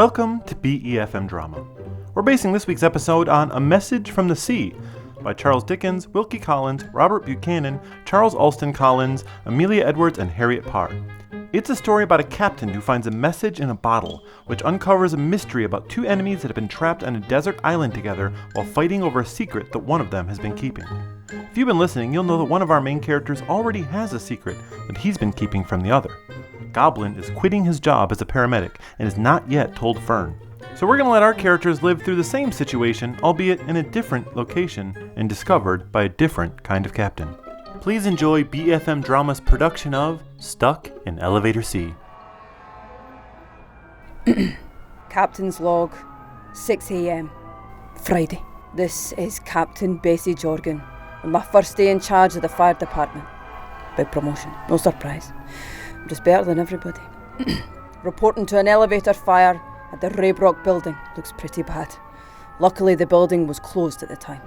Welcome to BEFM Drama. We're basing this week's episode on A Message from the Sea by Charles Dickens, Wilkie Collins, Robert Buchanan, Charles Allston Collins, Amelia Edwards, and Harriet Parr. It's a story about a captain who finds a message in a bottle, which uncovers a mystery about two enemies that have been trapped on a desert island together while fighting over a secret that one of them has been keeping. If you've been listening, you'll know that one of our main characters already has a secret that he's been keeping from the other. Goblin is quitting his job as a paramedic and has not yet told Fern. So we're going to let our characters live through the same situation, albeit in a different location, and discovered by a different kind of captain. Please enjoy BeFM Drama's production of Stuck in Elevator C. Captain's log, 6 a.m. Friday. This is Captain Bessie Jorgan, on my first day in charge of the fire department. Big promotion, no surprise. I'm just better than everybody. Reporting to an elevator fire at the Raybrock building. Looks pretty bad. Luckily the building was closed at the time.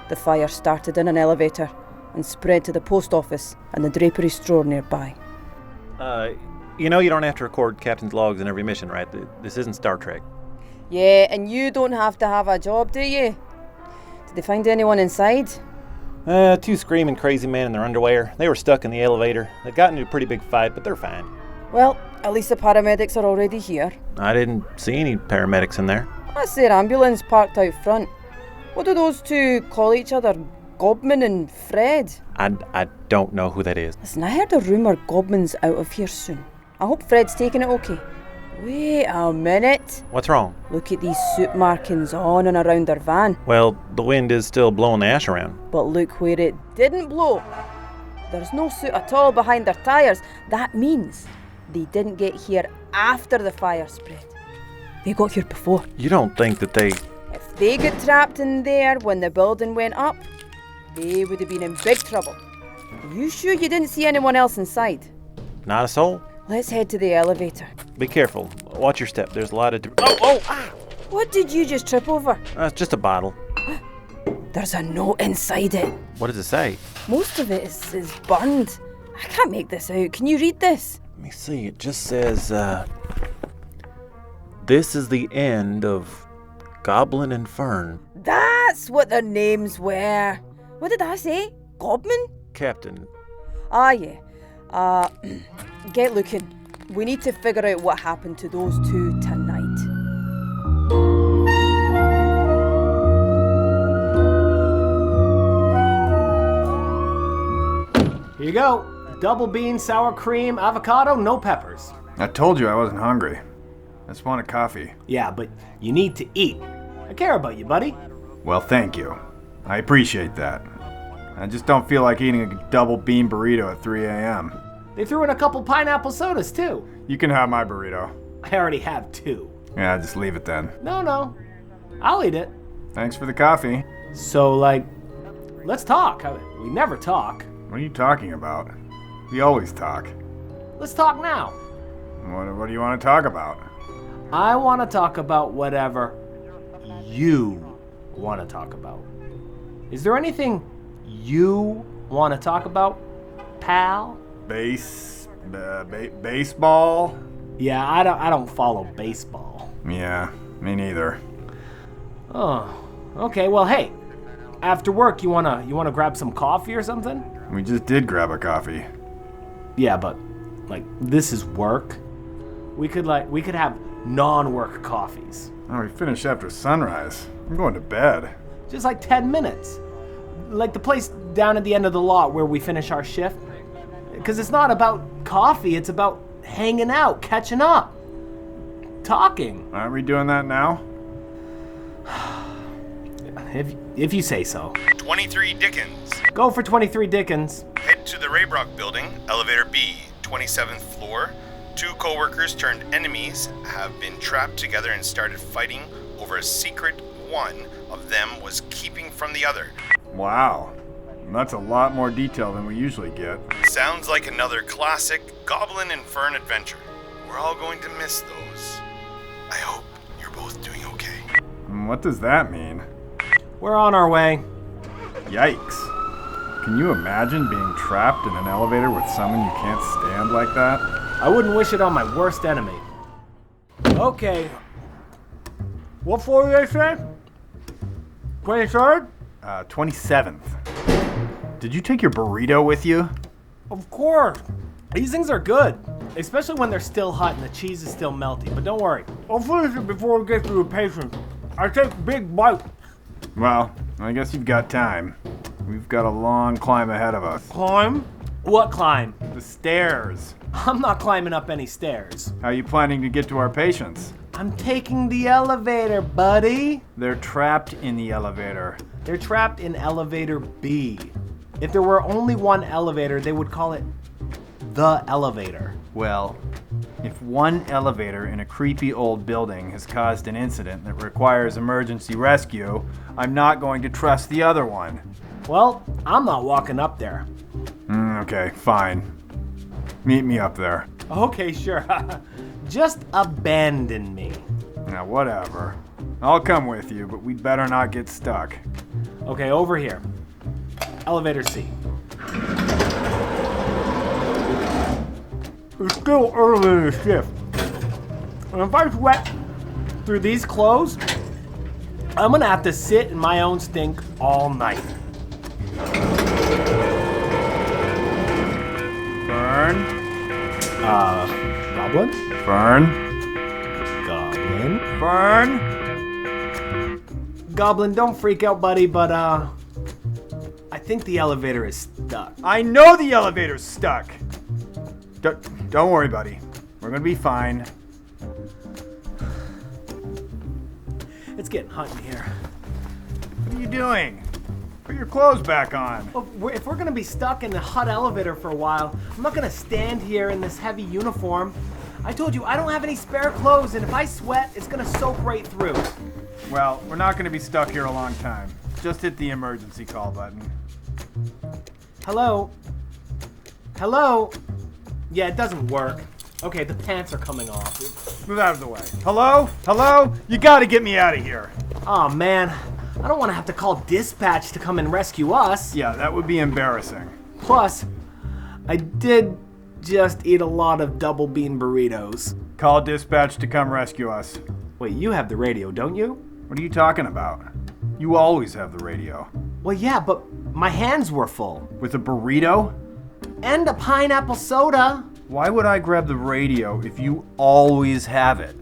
The fire started in an elevator and spread to the post office and the drapery store nearby. You know you don't have to record captain's logs in every mission, right? This isn't Star Trek. Yeah, and you don't have to have a job, do you? Did they find anyone inside? Two screaming crazy men in their underwear. They were stuck in the elevator. They'd gotten into a pretty big fight, but they're fine. Well, at least the paramedics are already here. I didn't see any paramedics in there. That's their ambulance parked out front. What do those two call each other? Gobman and Fred? I don't know who that is. Listen, I heard a rumour Gobman's out of here soon. I hope Fred's taking it okay. Wait a minute. What's wrong? Look at these soot markings on and around their van. Well, the wind is still blowing the ash around. But look where it didn't blow. There's no soot at all behind their tyres. That means they didn't get here after the fire spread. They got here before. You don't think that they... If they got trapped in there when the building went up, they would have been in big trouble. Are you sure you didn't see anyone else inside? Not a soul? Let's head to the elevator. Be careful. Watch your step. There's a lot of... What did you just trip over? It's just a bottle. There's a note inside it. What does it say? Most of it is burned. I can't make this out. Can you read this? Let me see. It just says, this is the end of Goblin and Fern. That's what their names were. What did I say? Goblin? Captain. Ah, yeah. Get looking. We need to figure out what happened to those two tonight. Here you go. Double bean, sour cream, avocado, no peppers. I told you I wasn't hungry. I just want a coffee. Yeah, but you need to eat. I care about you, buddy. Well, thank you. I appreciate that. I just don't feel like eating a double bean burrito at 3 a.m. They threw in a couple pineapple sodas, too. You can have my burrito. I already have 2. Yeah, just leave it then. No. I'll eat it. Thanks for the coffee. So, let's talk. We never talk. What are you talking about? We always talk. Let's talk now. What do you want to talk about? I want to talk about whatever you want to talk about. Is there anything you want to talk about, pal? Baseball? Yeah, I don't follow baseball. Yeah, me neither. Oh, okay. Well, hey, after work, you wanna grab some coffee or something? We just did grab a coffee. Yeah, but this is work. We could have non-work coffees. Oh, we finished after sunrise. I'm going to bed. Just 10 minutes. Like the place down at the end of the lot where we finish our shift. Because it's not about coffee, it's about hanging out, catching up, talking. Aren't we doing that now? If you say so. 23 Dickens. Go for 23 Dickens. Head to the Raybrock building, elevator B, 27th floor. 2 co-workers turned enemies have been trapped together and started fighting over a secret one of them was keeping from the other. Wow. That's a lot more detail than we usually get. Sounds like another classic Goblin and Fern adventure. We're all going to miss those. I hope you're both doing okay. What does that mean? We're on our way. Yikes. Can you imagine being trapped in an elevator with someone you can't stand like that? I wouldn't wish it on my worst enemy. Okay, What floor did they say? 23rd? 27th. Did you take your burrito with you? Of course. These things are good, especially when they're still hot and the cheese is still melty. But don't worry, I'll finish it before we get to the patient. I take big bites. Well, I guess you've got time. We've got a long climb ahead of us. Climb? What climb? The stairs. I'm not climbing up any stairs. How are you planning to get to our patients? I'm taking the elevator, buddy. They're trapped in the elevator. They're trapped in elevator B. If there were only one elevator, they would call it the elevator. Well, if one elevator in a creepy old building has caused an incident that requires emergency rescue, I'm not going to trust the other one. Well, I'm not walking up there. Okay, fine. Meet me up there. Okay, sure. Just abandon me. Now, whatever. I'll come with you, but we'd better not get stuck. Okay, over here. Elevator C. It's still early in the shift. And if I sweat through these clothes, I'm gonna have to sit in my own stink all night. Fern? Goblin? Fern? Goblin? Fern? Goblin, don't freak out, buddy, but I think the elevator is stuck. I know the elevator's stuck! Don't worry, buddy. We're gonna be fine. It's getting hot in here. What are you doing? Put your clothes back on. Well, if we're gonna be stuck in the hot elevator for a while, I'm not gonna stand here in this heavy uniform. I told you, I don't have any spare clothes, and if I sweat, it's gonna soak right through. Well, we're not gonna be stuck here a long time. Just hit the emergency call button. Hello? Hello? Yeah, it doesn't work. Okay, the pants are coming off. Move out of the way. Hello? Hello? You gotta get me out of here. Oh man, I don't want to have to call dispatch to come and rescue us. Yeah, that would be embarrassing. Plus, I did just eat a lot of double bean burritos. Call dispatch to come rescue us. Wait, you have the radio, don't you? What are you talking about? You always have the radio. Well, yeah, but my hands were full. With a burrito? And a pineapple soda. Why would I grab the radio if you always have it?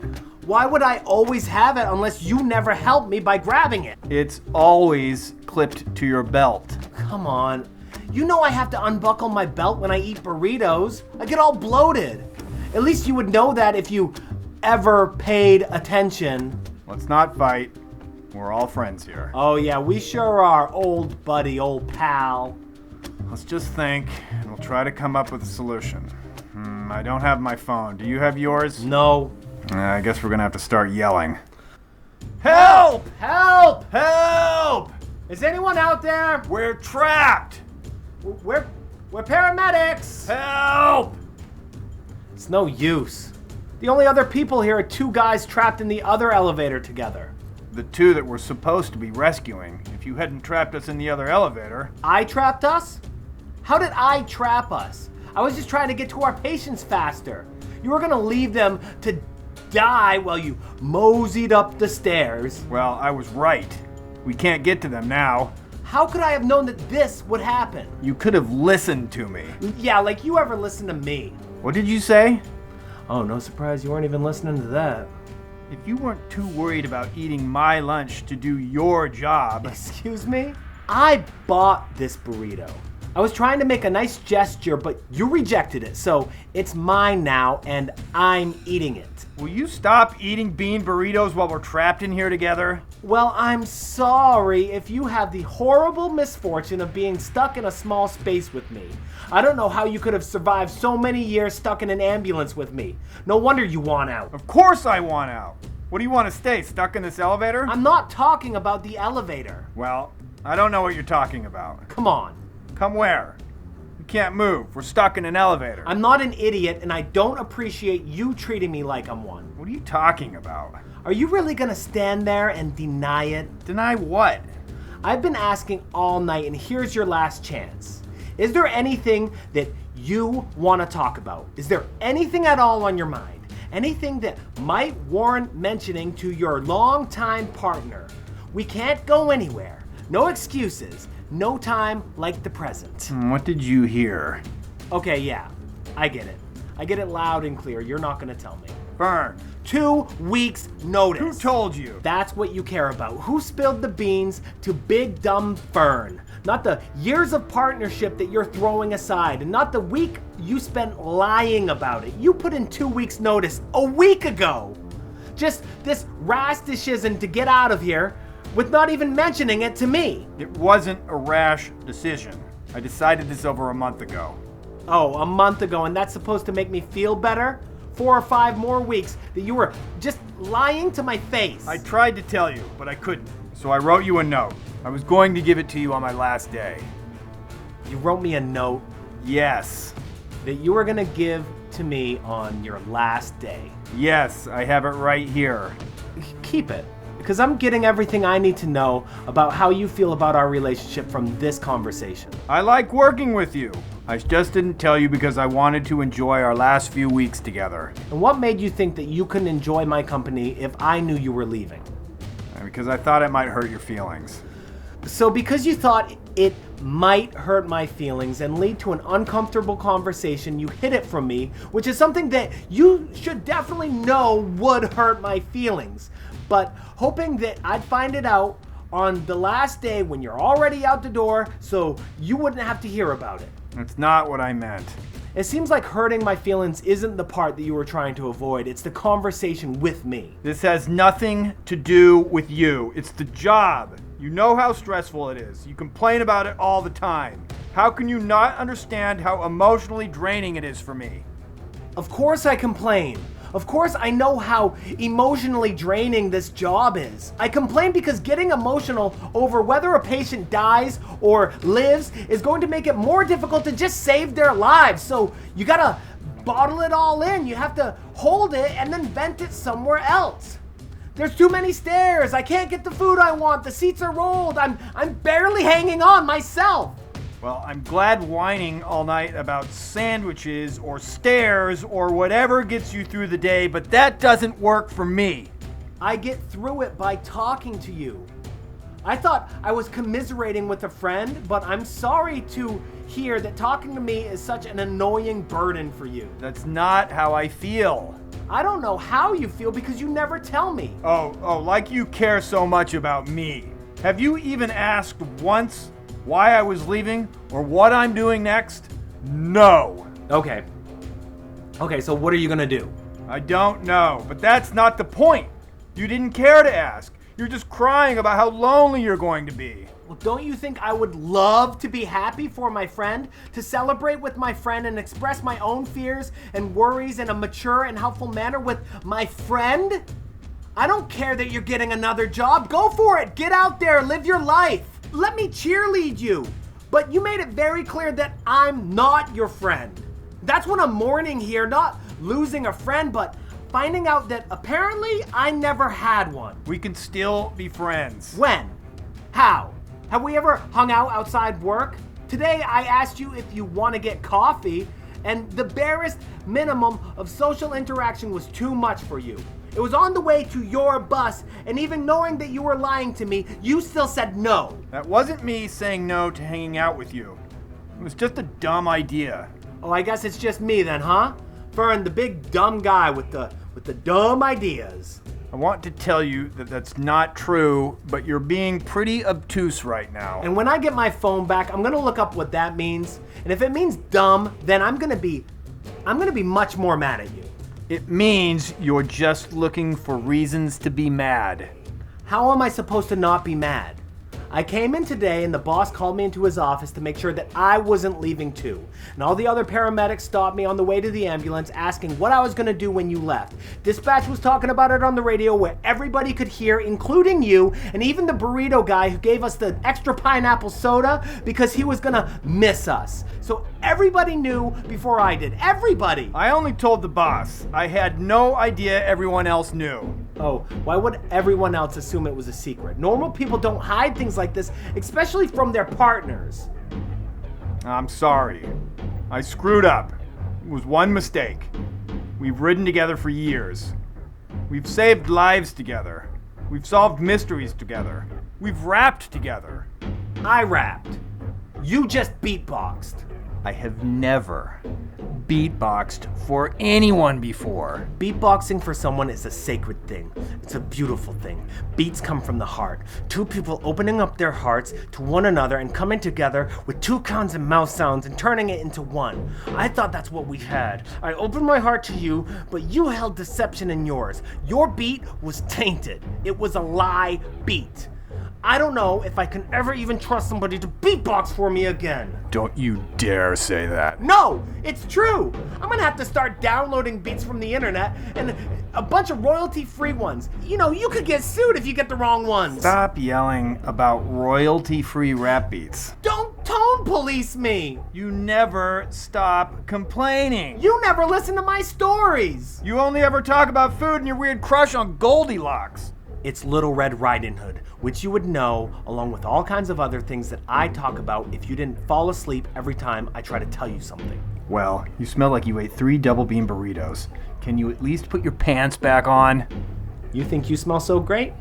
Why would I always have it unless you never help me by grabbing it? It's always clipped to your belt. Come on. You know I have to unbuckle my belt when I eat burritos. I get all bloated. At least you would know that if you ever paid attention. Let's not fight. We're all friends here. Oh yeah, we sure are, old buddy, old pal. Let's just think, and we'll try to come up with a solution. I don't have my phone. Do you have yours? No. I guess we're gonna have to start yelling. Help! Help! Help! Is anyone out there? We're trapped! We're paramedics! Help! It's no use. The only other people here are two guys trapped in the other elevator together. The two that we're supposed to be rescuing. If you hadn't trapped us in the other elevator. I trapped us? How did I trap us? I was just trying to get to our patients faster. You were gonna leave them to die while you moseyed up the stairs. Well, I was right. We can't get to them now. How could I have known that this would happen? You could have listened to me. Yeah, like you ever listen to me. What did you say? Oh, no surprise you weren't even listening to that. If you weren't too worried about eating my lunch to do your job. Excuse me? I bought this burrito. I was trying to make a nice gesture, but you rejected it, so it's mine now, and I'm eating it. Will you stop eating bean burritos while we're trapped in here together? Well, I'm sorry if you have the horrible misfortune of being stuck in a small space with me. I don't know how you could have survived so many years stuck in an ambulance with me. No wonder you want out. Of course I want out. What do you want to stay, stuck in this elevator? I'm not talking about the elevator. Well, I don't know what you're talking about. Come on. Come where? We can't move. We're stuck in an elevator. I'm not an idiot, and I don't appreciate you treating me like I'm one. What are you talking about? Are you really gonna stand there and deny it? Deny what? I've been asking all night, and here's your last chance. Is there anything that you want to talk about? Is there anything at all on your mind? anything that might warrant mentioning to your longtime partner. We can't go anywhere. No excuses. No time like the present. What did you hear? Okay, yeah, I get it. I get it loud and clear. You're not gonna tell me. Fern, 2 weeks notice. who told you? That's what you care about. Who spilled the beans to big dumb Fern? Not the years of partnership that you're throwing aside, and not the week you spent lying about it. You put in 2 weeks notice a week ago. Just this rash decision to get out of here with not even mentioning it to me. It wasn't a rash decision. I decided this over a month ago. Oh, a month ago, and that's supposed to make me feel better? 4 or 5 more weeks that you were just lying to my face. I tried to tell you, but I couldn't. So I wrote you a note. I was going to give it to you on my last day. You wrote me a note Yes. that you were gonna give to me on your last day. Yes, I have it right here. Keep it, because I'm getting everything I need to know about how you feel about our relationship from this conversation. I like working with you. I just didn't tell you because I wanted to enjoy our last few weeks together. And what made you think that you couldn't enjoy my company if I knew you were leaving? Because I thought it might hurt your feelings. So because you thought it might hurt my feelings and lead to an uncomfortable conversation, you hid it from me, which is something that you should definitely know would hurt my feelings. But hoping that I'd find it out on the last day when you're already out the door so you wouldn't have to hear about it. That's not what I meant. It seems like hurting my feelings isn't the part that you were trying to avoid. It's the conversation with me. This has nothing to do with you. It's the job. You know how stressful it is. You complain about it all the time. How can you not understand how emotionally draining it is for me? Of course I complain. Of course I know how emotionally draining this job is. I complain because getting emotional over whether a patient dies or lives is going to make it more difficult to just save their lives. So you gotta bottle it all in. You have to hold it and then vent it somewhere else. There's too many stairs. I can't get the food I want. The seats are rolled. I'm barely hanging on myself. Well, I'm glad whining all night about sandwiches or stairs or whatever gets you through the day, but that doesn't work for me. I get through it by talking to you. I thought I was commiserating with a friend, but I'm sorry to hear that talking to me is such an annoying burden for you. That's not how I feel. I don't know how you feel because you never tell me. Oh, like you care so much about me. Have you even asked once why I was leaving or what I'm doing next? No. Okay, so what are you gonna do? I don't know, but that's not the point. You didn't care to ask. You're just crying about how lonely you're going to be. Well, don't you think I would love to be happy for my friend, to celebrate with my friend and express my own fears and worries in a mature and helpful manner with my friend? I don't care that you're getting another job. Go for it. Get out there. Live your life. Let me cheerlead you. But you made it very clear that I'm not your friend. That's what I'm mourning here, not losing a friend, but finding out that apparently I never had one. We can still be friends. When? How? Have we ever hung out outside work? Today I asked you if you want to get coffee, and the barest minimum of social interaction was too much for you. It was on the way to your bus, and even knowing that you were lying to me, you still said no. That wasn't me saying no to hanging out with you. It was just a dumb idea. Oh, I guess it's just me then, huh? Fern, the big dumb guy with the dumb ideas. I want to tell you that that's not true, but you're being pretty obtuse right now. And when I get my phone back, I'm gonna look up what that means. And if it means dumb, then I'm gonna be much more mad at you. It means you're just looking for reasons to be mad. How am I supposed to not be mad? I came in today and the boss called me into his office to make sure that I wasn't leaving too. And all the other paramedics stopped me on the way to the ambulance asking what I was gonna do when you left. Dispatch was talking about it on the radio where everybody could hear, including you, and even the burrito guy who gave us the extra pineapple soda because he was gonna miss us. So everybody knew before I did. Everybody! I only told the boss. I had no idea everyone else knew. Oh, why would everyone else assume it was a secret? Normal people don't hide things like this, especially from their partners. I'm sorry. I screwed up. It was one mistake. We've ridden together for years. We've saved lives together. We've solved mysteries together. We've rapped together. I rapped. You just beatboxed. I have never beatboxed for anyone before. Beatboxing for someone is a sacred thing. It's a beautiful thing. Beats come from the heart. Two people opening up their hearts to one another and coming together with two kinds of mouth sounds and turning it into one. I thought that's what we had. I opened my heart to you, but you held deception in yours. Your beat was tainted. It was a lie beat. I don't know if I can ever even trust somebody to beatbox for me again. Don't you dare say that. No, it's true. I'm gonna have to start downloading beats from the internet and a bunch of royalty-free ones. You know, you could get sued if you get the wrong ones. Stop yelling about royalty-free rap beats. Don't tone police me. You never stop complaining. You never listen to my stories. You only ever talk about food and your weird crush on Goldilocks. It's Little Red Riding Hood, which you would know, along with all kinds of other things that I talk about if you didn't fall asleep every time I try to tell you something. Well, you smell like you ate 3 double bean burritos. Can you at least put your pants back on? You think you smell so great?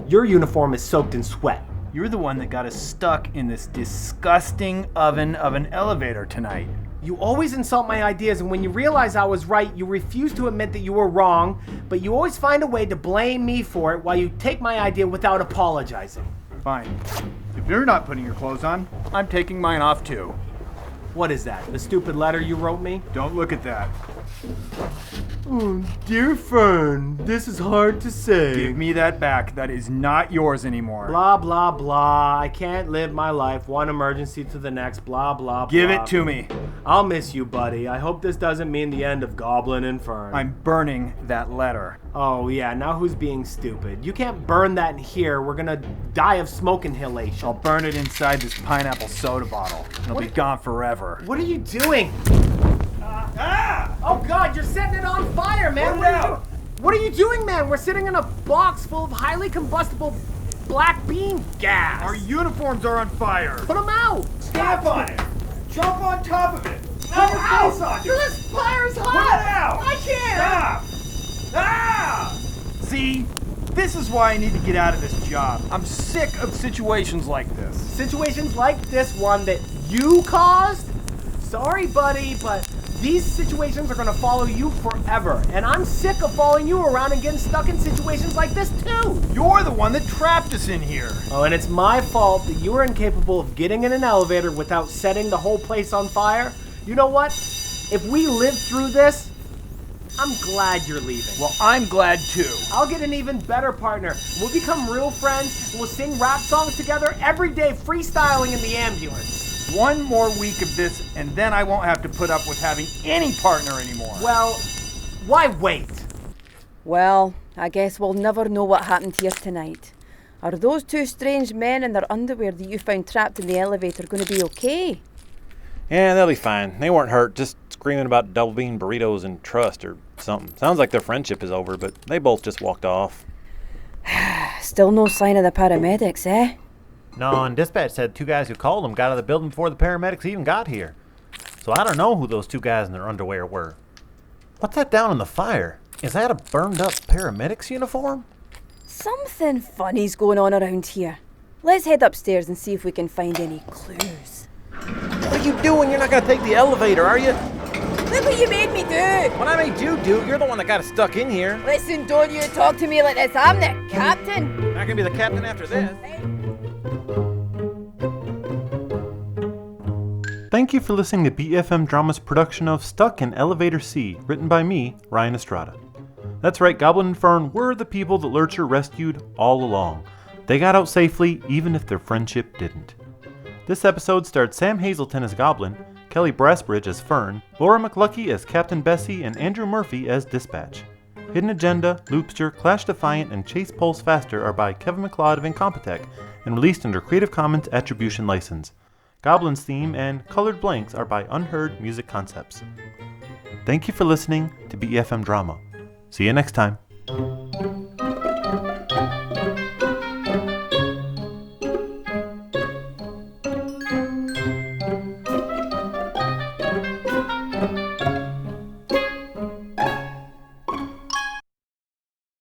Your uniform is soaked in sweat. You're the one that got us stuck in this disgusting oven of an elevator tonight. You always insult my ideas, and when you realize I was right, you refuse to admit that you were wrong, but you always find a way to blame me for it while you take my idea without apologizing. Fine. If you're not putting your clothes on, I'm taking mine off too. What is that? The stupid letter you wrote me? Don't look at that. Oh, dear Fern, this is hard to say. Give me that back. That is not yours anymore. Blah, blah, blah. I can't live my life one emergency to the next. Blah, blah, blah. Give it to me. I'll miss you, buddy. I hope this doesn't mean the end of Goblin and Fern. I'm burning that letter. Oh, yeah. Now who's being stupid? You can't burn that in here. We're gonna die of smoke inhalation. I'll burn it inside this pineapple soda bottle. It'll be gone forever. What are you doing? Oh God, you're setting it on fire, man! What are you doing, man? We're sitting in a box full of highly combustible black bean gas. Our uniforms are on fire. Put them out! Step on it! Jump on top of it! Put your face on you! This fire's hot! Put it out! I can't! Stop! Ah! See? This is why I need to get out of this job. I'm sick of situations like this. Situations like this one that you caused? Sorry, buddy, but these situations are gonna follow you forever, and I'm sick of following you around and getting stuck in situations like this too. You're the one that trapped us in here. Oh, and it's my fault that you were incapable of getting in an elevator without setting the whole place on fire. You know what? If we live through this, I'm glad you're leaving. Well, I'm glad too. I'll get an even better partner. We'll become real friends, and we'll sing rap songs together every day, freestyling in the ambulance. One more week of this, and then I won't have to put up with having any partner anymore. Well, why wait? Well, I guess we'll never know what happened here tonight. Are those two strange men in their underwear that you found trapped in the elevator going to be okay? Yeah, they'll be fine. They weren't hurt, just screaming about double bean burritos and trust or something. Sounds like their friendship is over, but they both just walked off. Still no sign of the paramedics, eh? No, and dispatch said 2 guys who called them got out of the building before the paramedics even got here. So I don't know who those 2 guys in their underwear were. What's that down in the fire? Is that a burned up paramedics uniform? Something funny's going on around here. Let's head upstairs and see if we can find any clues. What are you doing? You're not going to take the elevator, are you? Look what you made me do! What I made you do? You're the one that got us stuck in here. Listen, don't you talk to me like this. I'm the captain. Not going to be the captain after this. Thank you for listening to BEFM Drama's production of Stuck in Elevator C, written by me, Ryan Estrada. That's right, Goblin and Fern were the people that Lurcher rescued all along. They got out safely, even if their friendship didn't. This episode starred Sam Hazelton as Goblin, Kelly Brasbridge as Fern, Laura McLucky as Captain Bessie, and Andrew Murphy as Dispatch. Hidden Agenda, Loopster, Clash Defiant, and Chase Pulse Faster are by Kevin MacLeod of Incompetech and released under Creative Commons Attribution License. Goblin's theme and Colored Blanks are by Unheard Music Concepts. Thank you for listening to BEFM Drama. See you next time.